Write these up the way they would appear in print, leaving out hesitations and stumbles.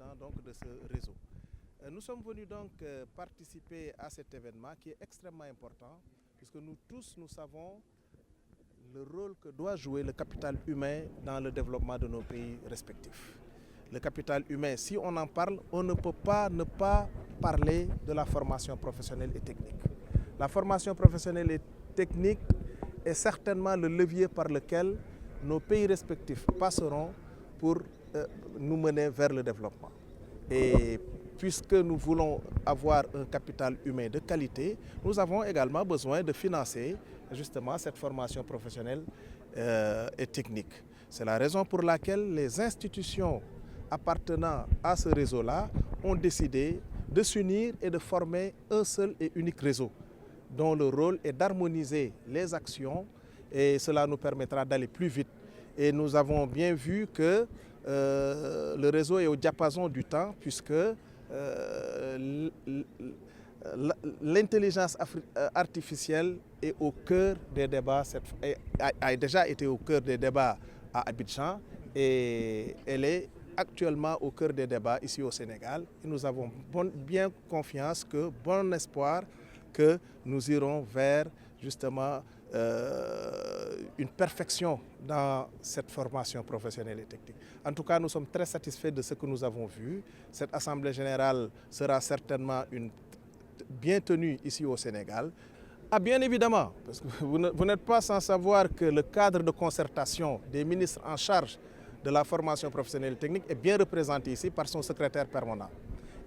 président donc de ce réseau. Nous sommes venus donc participer à cet événement qui est extrêmement important puisque nous tous nous savons le rôle que doit jouer le capital humain dans le développement de nos pays respectifs. Le capital humain, si on en parle, on ne peut pas ne pas parler de la formation professionnelle et technique. La formation professionnelle et technique est certainement le levier par lequel nos pays respectifs passeront pour nous mener vers le développement. Et puisque nous voulons avoir un capital humain de qualité, nous avons également besoin de financer justement cette formation professionnelle et technique. C'est la raison pour laquelle les institutions appartenant à ce réseau-là ont décidé de s'unir et de former un seul et unique réseau dont le rôle est d'harmoniser les actions et cela nous permettra d'aller plus vite. Et nous avons bien vu que le réseau est au diapason du temps puisque l'intelligence artificielle est au cœur des débats, a déjà été au cœur des débats à Abidjan et elle est actuellement au cœur des débats ici au Sénégal. Et nous avons bien confiance, bon espoir que nous irons vers justement une perfection dans cette formation professionnelle et technique. En tout cas, nous sommes très satisfaits de ce que nous avons vu. Cette Assemblée générale sera certainement bien tenue ici au Sénégal. Ah, bien évidemment, parce que vous n'êtes pas sans savoir que le cadre de concertation des ministres en charge de la formation professionnelle et technique est bien représenté ici par son secrétaire permanent.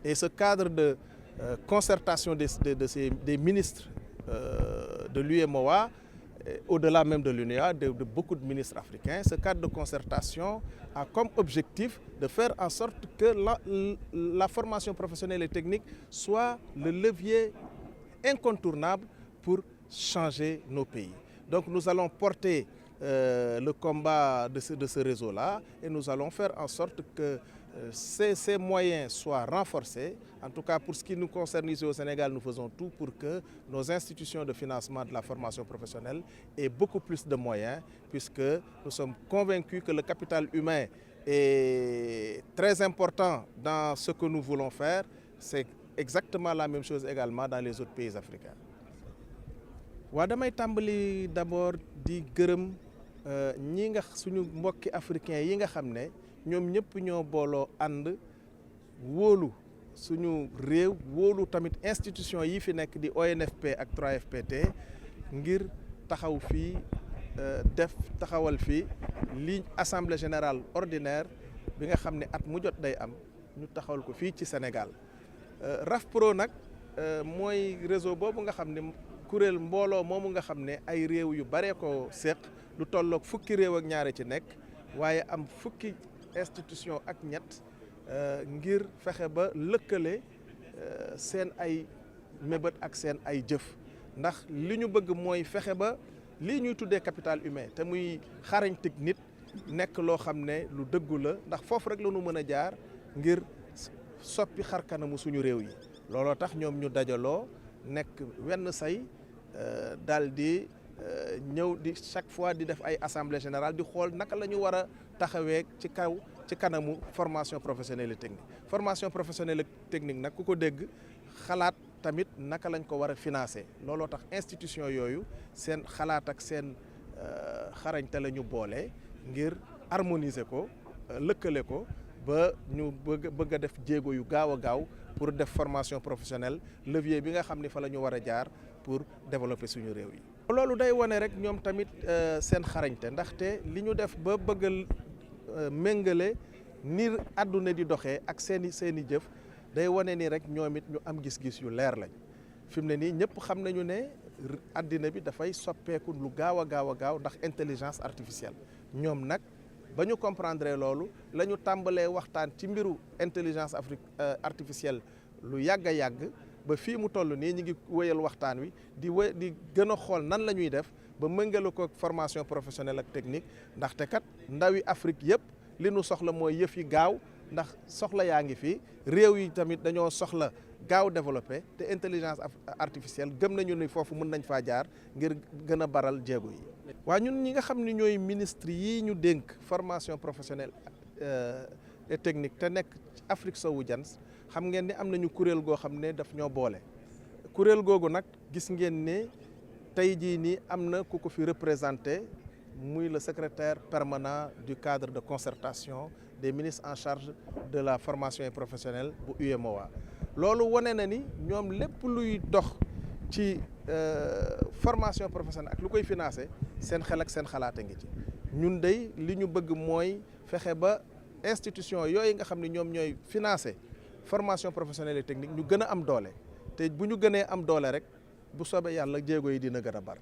Et ce cadre de concertation des ministres de l'UEMOA, au-delà même de l'UNEA, de beaucoup de ministres africains, ce cadre de concertation a comme objectif de faire en sorte que la formation professionnelle et technique soit le levier incontournable pour changer nos pays. Donc nous allons porter le combat de ce réseau-là et nous allons faire en sorte que ces moyens soient renforcés. En tout cas, pour ce qui nous concerne ici au Sénégal, nous faisons tout pour que nos institutions de financement de la formation professionnelle aient beaucoup plus de moyens, puisque nous sommes convaincus que le capital humain est très important dans ce que nous voulons faire. C'est exactement la même chose également dans les autres pays africains. Waa damay tàmbali d'abord di gërëm ñi nga suñu mbokki africains yi nga xam ne ñoom ñëpp ñoo booloo ànd wóolu suñu réew wóolu tamit institution yi fi nekk di ONFP ak 3FPT ngir taxaw fii taxawal fii li assemblée générale ordinaire bi nga xam ne at mu jot day am ñu taxawal ko fii ci Sénégal. RAFPRO nag mooy réseau boobu nga xam ne kuréel mbooloo moomu nga xam ne ay réew yu bare ko seq lu tolloog fukki réew ak ñaare ci nekk waaye am fukki institution ak ñett ngir fexe ba lëkkale seen ay mébét ak seen ay jëf ndax li ñu bëgg mooy fexe ba lii ñuy tuddee capital humain te muy xarañteg nit nekk loo xam ne lu dëggu la ndax foofu rek la ñu mën a jaar ngir soppi xar kanamu suñu réew yi looloo tax ñoom ñu dajaloo nekk wenn say daal di ñëw di chaque fois di def ay assemblée générale di xool naka la ñu war a taxawee ci kanamu formation professionnelle et technique. Formation professionnelle et technique nag ku ko dégg xalaat tamit naka lañ ko war a financer looloo tax institution yooyu seen xalaat ak seen xarañte la ñu boole ngir harmoniser ko lëkkale ko ba ñu bëgg a def jéego yu gaaw a gaaw pour def formation professionnelle levier bi nga xam ne fa la ñu war a jaar pour développer suñu réew yi. loolu day wane rek ñoom tamit seen xarañte ndaxte li ñu def ba bëgg méngale ni àdduna di doxee ak seeni jëf day wane ni rek ñoom it ñu am gis-gis yu leer lañ fi mu ne nii ñëpp xam nañu ne àddina bi dafay soppeeku lu gaaw a gaaw ndax intelligence artificielle ñoom nag ba ñu comprendre loolu la ñu tàmbalee waxtaan ci mbiru intelligence artificielle lu yàgg a yàgg ba fii mu toll nii ñu ngi wéyal waxtaan wi di gën a xool nan la ñuy def ba mëngale ko formation professionnelle ak technique ndaxte kat ndawi Afrique yëpp li nu soxla mooy yëf yi gaaw ndax soxla yaa ngi fi réew yi tamit dañoo soxla gaaw développé te intelligence artificielle gëm nañu ni foofu mën nañ faa jaar ngir gën a baral jéego yi. waa ñun ñi nga xam ne ñooy ministre yi ñu dénk formation professionnelle et technique te nekk ci Afrique sowu jant xam ngeen ni am nañu kuréel goo xam ne daf ñoo boole kuréel googu nag gis ngeen ne tey jii nii am na ku ko fi représenté muy le secrétaire permanent du cadre de concertation des ministres en charge de la formation professionnelle bu UEMOA loolu wane na ni ñoom lépp luy dox ci formation professionnelle ak lu koy financé seen xel ak seen xalaat a ngi ci ñun dey li ñu bëgg mooy fexe ba institution yooyu nga xam ne ñoom ñooy financé formation professionnelle et technique ñu gën a am doole te bu ñu gënee am doole rek bu soobee yàlla jéego yi dina gën a bar